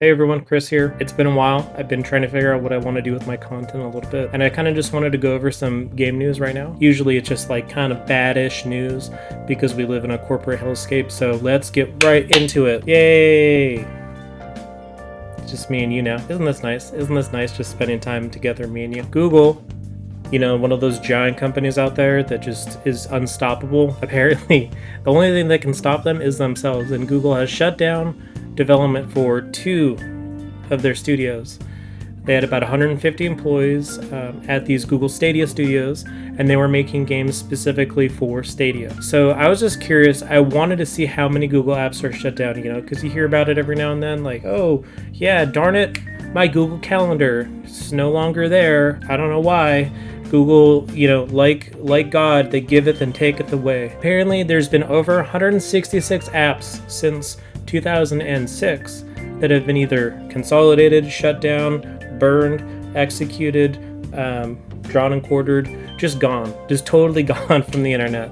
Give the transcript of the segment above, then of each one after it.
Hey everyone, Chris here. It's been a while. I've been trying to figure out what I want to do with my content a little bit, and I kind of just wanted to go over some game news right now. Usually it's just like kind of bad-ish news because we live in a corporate hellscape, so let's get right into it. Yay! It's just me and you now. Isn't this nice? Isn't this nice just spending time together, me and you? Google, one of those giant companies out there that just is unstoppable. Apparently, the only thing that can stop them is themselves, and Google has shut down development for 2 of their studios. They had about 150 employees at these Google Stadia studios, and they were making games specifically for Stadia. So I was just curious. I wanted to see how many Google apps are shut down, because you hear about it every now and then, like, oh, yeah, darn it, my Google Calendar is no longer there. I don't know why. Google, like God, they giveth and taketh away. Apparently, there's been over 166 apps since 2006 that have been either consolidated, shut down, burned, executed, drawn and quartered, just totally gone from the internet.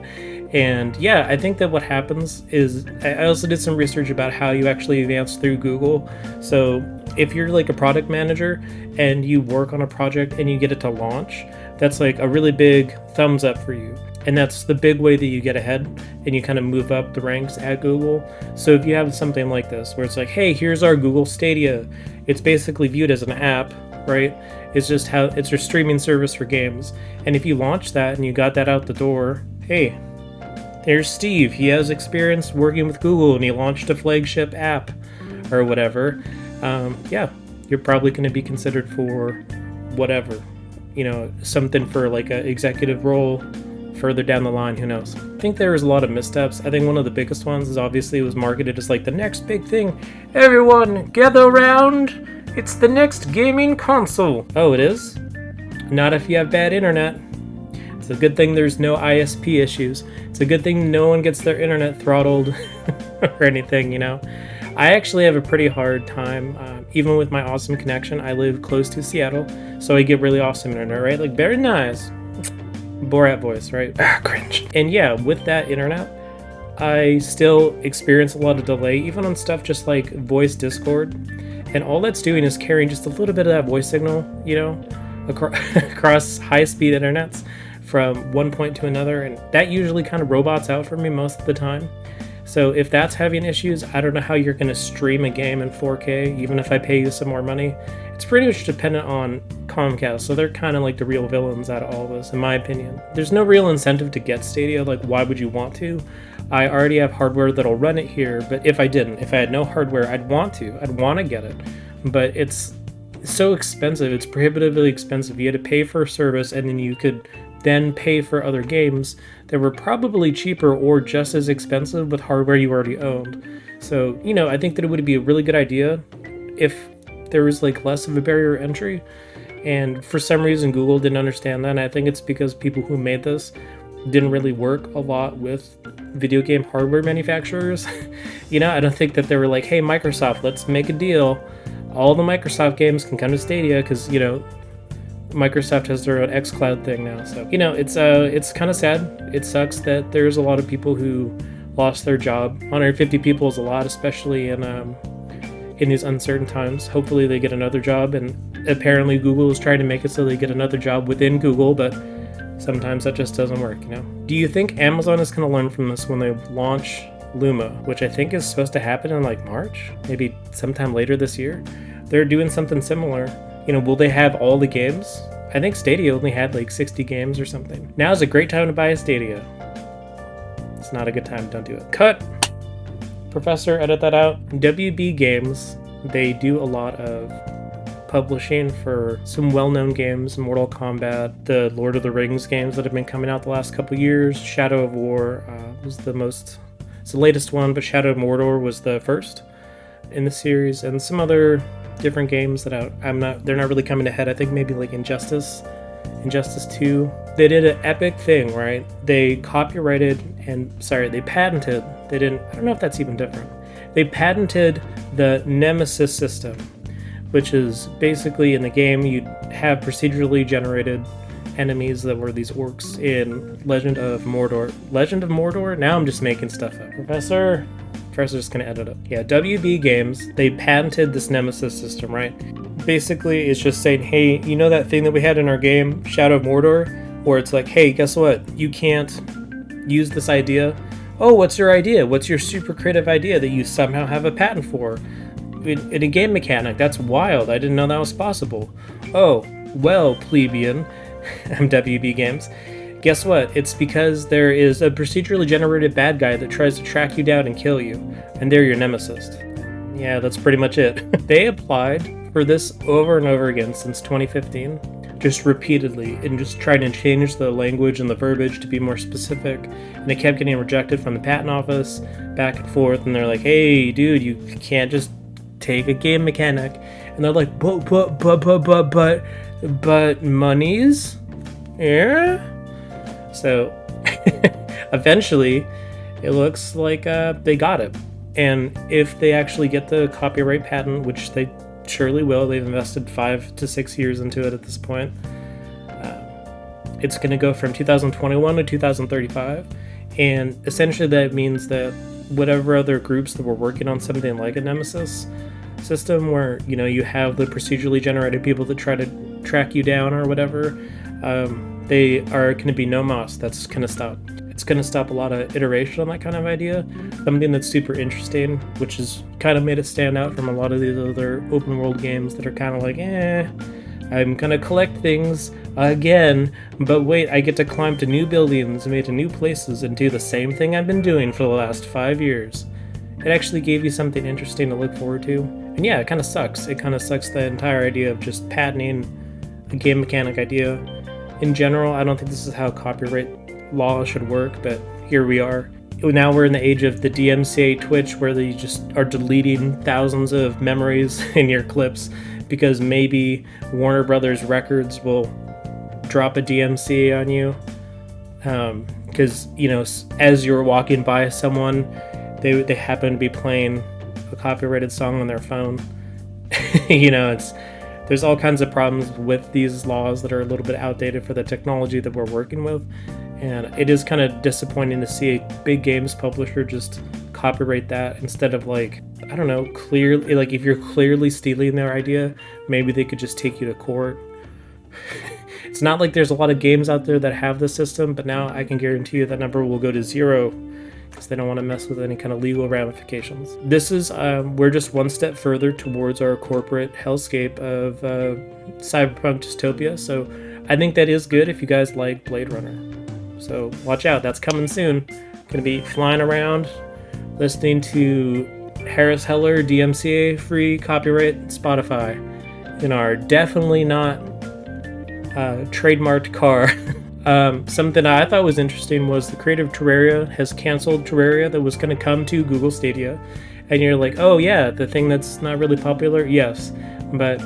And yeah, I think that what happens is, I also did some research about how you actually advance through Google. So if you're like a product manager and you work on a project and you get it to launch, that's like a really big thumbs up for you. And that's the big way that you get ahead and you kind of move up the ranks at Google. So if you have something like this, where it's like, hey, here's our Google Stadia. It's basically viewed as an app, right? It's just how it's your streaming service for games. And if you launch that and you got that out the door, hey, there's Steve. He has experience working with Google and he launched a flagship app or whatever. Yeah, you're probably going to be considered for whatever, something for like an executive role further down the line, who knows. I think there was a lot of missteps. I think one of the biggest ones is obviously it was marketed as like the next big thing. Everyone gather around, it's the next gaming console. Oh, it is? Not if you have bad internet. It's a good thing there's no ISP issues. It's a good thing no one gets their internet throttled or anything, I actually have a pretty hard time, even with my awesome connection. I live close to Seattle, so I get really awesome internet, right? Like, very nice. Borat voice, right? Cringe. And yeah, with that internet, I still experience a lot of delay, even on stuff just like voice Discord. And all that's doing is carrying just a little bit of that voice signal, across high-speed internets from one point to another. And that usually kind of robots out for me most of the time. So if that's having issues, I don't know how you're going to stream a game in 4K, even if I pay you some more money. It's pretty much dependent on Comcast, so they're kind of like the real villains out of all this, in my opinion. There's no real incentive to get Stadia, like why would you want to? I already have hardware that'll run it here, but if I had no hardware, I'd want to get it. But it's so expensive, it's prohibitively expensive. You had to pay for a service, and then you could then pay for other games that were probably cheaper or just as expensive with hardware you already owned. So, I think that it would be a really good idea if there was like less of a barrier to entry. And for some reason, Google didn't understand that. And I think it's because people who made this didn't really work a lot with video game hardware manufacturers. I don't think that they were like, hey, Microsoft, let's make a deal. All the Microsoft games can come to Stadia because, Microsoft has their own xCloud thing now. So, it's kind of sad. It sucks that there's a lot of people who lost their job. 150 people is a lot, especially in these uncertain times. Hopefully they get another job, and apparently Google is trying to make it so they get another job within Google, but sometimes that just doesn't work, Do you think Amazon is going to learn from this when they launch Luma, which I think is supposed to happen in like March, maybe sometime later this year? They're doing something similar. Will they have all the games? I think Stadia only had like 60 games or something. Now is a great time to buy a Stadia. It's not a good time, don't do it. Cut! Professor, edit that out. WB Games, they do a lot of publishing for some well-known games, Mortal Kombat, the Lord of the Rings games that have been coming out the last couple years. Shadow of War was it's the latest one, but Shadow of Mordor was the first in the series, and some other different games that they're not really coming ahead. I think maybe like Injustice 2. They did an epic thing, right? They patented, I don't know if that's even different. They patented the Nemesis system, which is basically in the game you'd have procedurally generated enemies that were these orcs in Legend of Mordor. Legend of Mordor? Now I'm just making stuff up. Professor, First, I'm just gonna edit it. Yeah, WB Games, they patented this Nemesis system, right? Basically, it's just saying, hey, you know that thing that we had in our game, Shadow of Mordor? Where it's like, hey, guess what? You can't use this idea. Oh, what's your idea? What's your super creative idea that you somehow have a patent for? In a game mechanic, that's wild. I didn't know that was possible. Oh, well, plebeian, WB Games. Guess what? It's because there is a procedurally generated bad guy that tries to track you down and kill you, and they're your nemesis. Yeah, that's pretty much it. They applied for this over and over again since 2015, just repeatedly, and just trying to change the language and the verbiage to be more specific, and they kept getting rejected from the patent office, back and forth, and they're like, hey, dude, you can't just take a game mechanic. And they're like, but monies? Yeah? So, eventually, it looks like they got it. And if they actually get the copyright patent, which they surely will, they've invested 5 to 6 years into it at this point, it's going to go from 2021 to 2035. And essentially that means that whatever other groups that were working on something like a Nemesis system, where, you know, you have the procedurally generated people that try to track you down or whatever, they are going to be no mas. That's going to stop. It's going to stop a lot of iteration on that kind of idea. Something that's super interesting, which has kind of made it stand out from a lot of these other open world games that are kind of like, I'm going to collect things again, but wait, I get to climb to new buildings and to new places and do the same thing I've been doing for the last 5 years. It actually gave you something interesting to look forward to. And yeah, it kind of sucks. It kind of sucks the entire idea of just patenting a game mechanic idea. In general, I don't think this is how copyright law should work, but here we are. Now we're in the age of the DMCA Twitch, where they just are deleting thousands of memories in your clips because maybe Warner Brothers Records will drop a DMCA on you. Because, you know, as you're walking by someone, they happen to be playing a copyrighted song on their phone. You know, there's all kinds of problems with these laws that are a little bit outdated for the technology that we're working with. And it is kind of disappointing to see a big games publisher just copyright that instead of, like, I don't know, clearly, like, if you're clearly stealing their idea, maybe they could just take you to court. It's not like there's a lot of games out there that have this system, but now I can guarantee you that number will go to 0 because they don't want to mess with any kind of legal ramifications. This is, we're just one step further towards our corporate hellscape of cyberpunk dystopia, so I think that is good if you guys like Blade Runner. So watch out, that's coming soon. Gonna be flying around, listening to Harris Heller DMCA free copyright Spotify in our definitely not trademarked car. Something I thought was interesting was the creator of Terraria has canceled Terraria that was going to come to Google Stadia. And you're like, oh yeah, the thing that's not really popular? Yes. But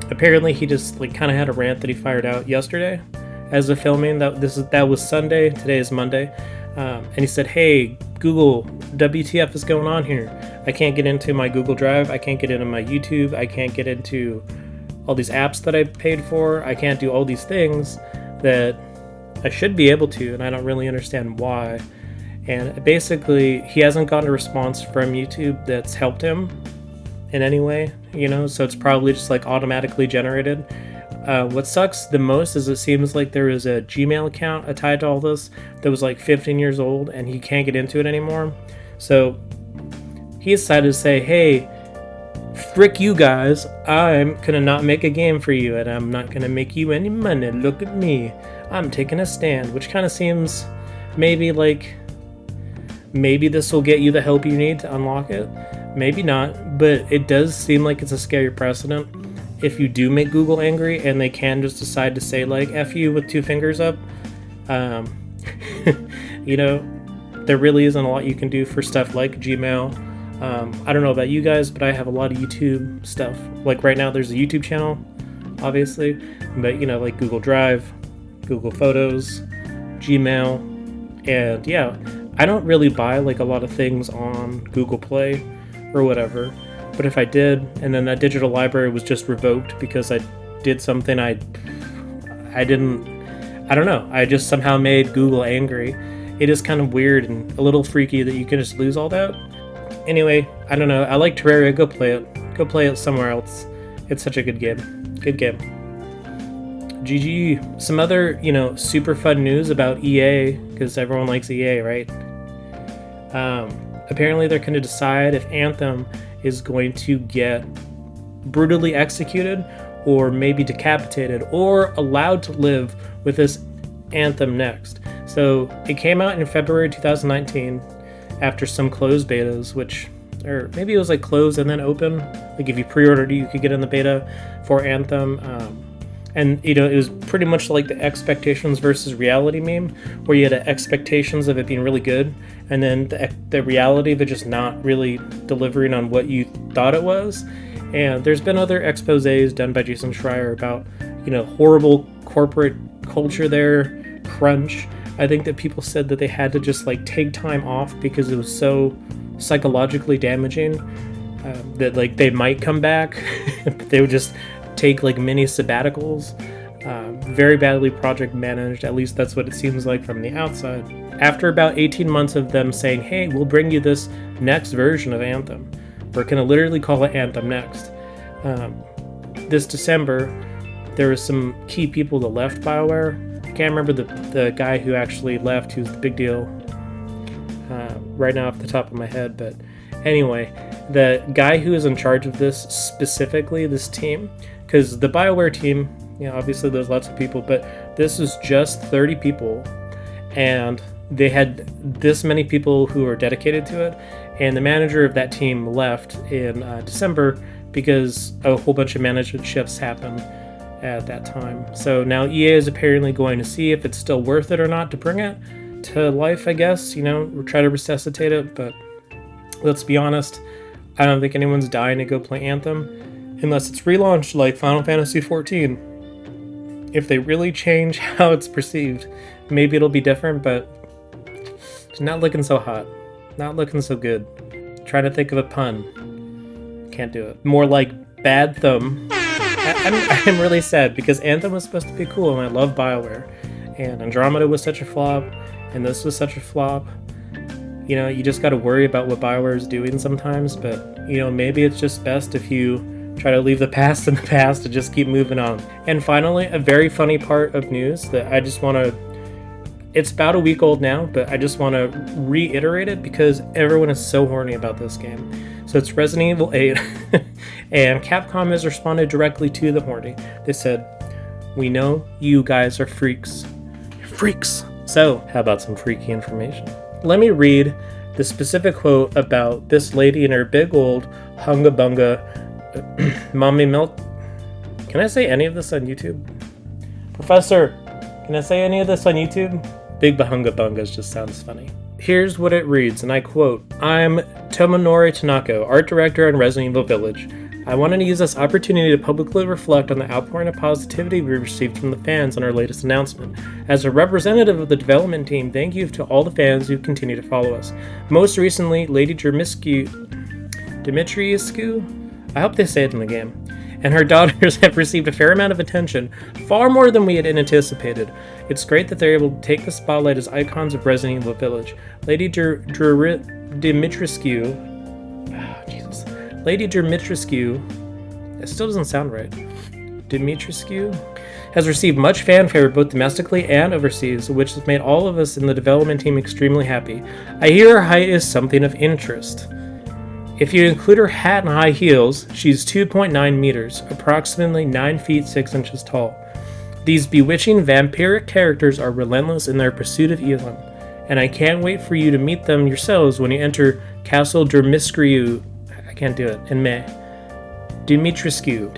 apparently he just like kind of had a rant that he fired out yesterday as of filming. That was Sunday, today is Monday. And he said, hey, Google, WTF is going on here? I can't get into my Google Drive. I can't get into my YouTube. I can't get into all these apps that I paid for. I can't do all these things that I should be able to, and I don't really understand why. And basically, he hasn't gotten a response from YouTube that's helped him in any way, you know, so it's probably just like automatically generated. What sucks the most is it seems like there is a Gmail account tied to all this that was like 15 years old, and he can't get into it anymore. So he decided to say, hey, frick you guys, I'm gonna not make a game for you, and I'm not gonna make you any money. Look at me, I'm taking a stand. Which kind of seems maybe this will get you the help you need to unlock it. Maybe not, but it does seem like it's a scary precedent. If you do make Google angry and they can just decide to say like F you with 2 fingers up, you know, there really isn't a lot you can do for stuff like Gmail. I don't know about you guys, but I have a lot of YouTube stuff. Like right now there's a YouTube channel, obviously, but you know, like Google Drive, Google Photos, Gmail, and yeah, I don't really buy like a lot of things on Google Play or whatever, but if I did, and then that digital library was just revoked because I did something I don't know, I just somehow made Google angry. It is kind of weird and a little freaky that you can just lose all that. Anyway, I don't know. I like Terraria. Go play it. Go play it somewhere else. It's such a good game. Good game. GG. Some other, super fun news about EA, because everyone likes EA, right? Apparently they're going to decide if Anthem is going to get brutally executed or maybe decapitated or allowed to live with this Anthem Next. So it came out in February 2019 after some closed betas, or maybe it was like closed and then open. Like if you pre-ordered it, you could get in the beta for Anthem. And, it was pretty much like the expectations versus reality meme, where you had expectations of it being really good, and then the reality of it just not really delivering on what you thought it was. And there's been other exposés done by Jason Schreier about, horrible corporate culture there, crunch. I think that people said that they had to just, take time off because it was so psychologically damaging that, they might come back, but they would just take mini sabbaticals. Very badly project managed, at least that's what it seems like from the outside. After about 18 months of them saying, hey, we'll bring you this next version of Anthem, we're gonna literally call it Anthem Next. This December, there was some key people that left BioWare. I can't remember the guy who actually left, who's the big deal right now off the top of my head, but anyway, the guy who is in charge of this specifically, this team, because the BioWare team, obviously there's lots of people, but this is just 30 people, and they had this many people who are dedicated to it, and the manager of that team left in December because a whole bunch of management shifts happened at that time. So now EA is apparently going to see if it's still worth it or not to bring it to life, I guess, or try to resuscitate it, but let's be honest, I don't think anyone's dying to go play Anthem unless it's relaunched like Final Fantasy XIV. If they really change how it's perceived, maybe it'll be different, but it's not looking so hot. Not looking so good. Trying to think of a pun. Can't do it. More like Bad Thumb. I'm really sad because Anthem was supposed to be cool and I love BioWare. And Andromeda was such a flop, and this was such a flop. You just got to worry about what BioWare is doing sometimes, but, maybe it's just best if you try to leave the past in the past and just keep moving on. And finally, a very funny part of news that I just want to... It's about a week old now, but I just want to reiterate it because everyone is so horny about this game. So it's Resident Evil 8, and Capcom has responded directly to the horny. They said, we know you guys are freaks. You're freaks! So, how about some freaky information? Let me read the specific quote about this lady and her big old hunga bunga mommy milk. Can I say any of this on YouTube? Professor, can I say any of this on YouTube? Big bahunga bungas just sounds funny. Here's what it reads, and I quote, I'm Tomonori Tanaka, art director on Resident Evil Village. I wanted to use this opportunity to publicly reflect on the outpouring of positivity we received from the fans on our latest announcement. As a representative of the development team, thank you to all the fans who continue to follow us. Most recently, Lady Dimitriescu, I hope they say it in the game, and her daughters have received a fair amount of attention, far more than we had anticipated. It's great that they're able to take the spotlight as icons of Resident Evil Village. Lady Dimitrescu, it still doesn't sound right. Dimitrescu has received much fanfare both domestically and overseas, which has made all of us in the development team extremely happy. I hear her height is something of interest. If you include her hat and high heels, she's 2.9 meters, approximately 9 feet 6 inches tall. These bewitching vampiric characters are relentless in their pursuit of evil, and I can't wait for you to meet them yourselves when you enter Castle Dermiscriu. I can't do it. In May. Dimitrescu.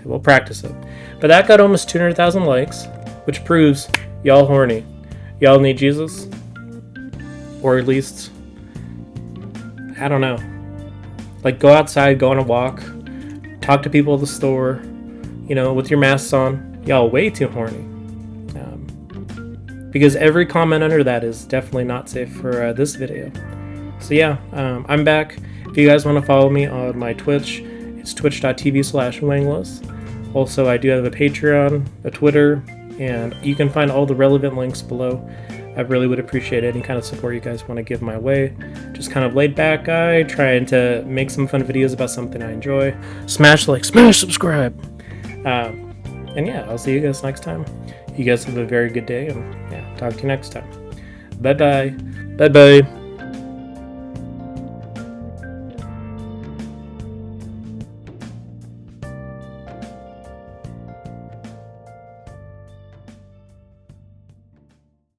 We'll practice it. But that got almost 200,000 likes, which proves y'all horny. Y'all need Jesus. Or at least, I don't know. Go outside, go on a walk, talk to people at the store, with your masks on. Y'all way too horny. Because every comment under that is definitely not safe for this video. So yeah, I'm back. If you guys want to follow me on my Twitch, it's twitch.tv/wangless. Also, I do have a Patreon, a Twitter, and you can find all the relevant links below. I really would appreciate any kind of support you guys want to give my way. Just kind of laid back guy trying to make some fun videos about something I enjoy. Smash like, smash subscribe. And yeah, I'll see you guys next time. You guys have a very good day, and yeah, talk to you next time. Bye bye. Bye bye.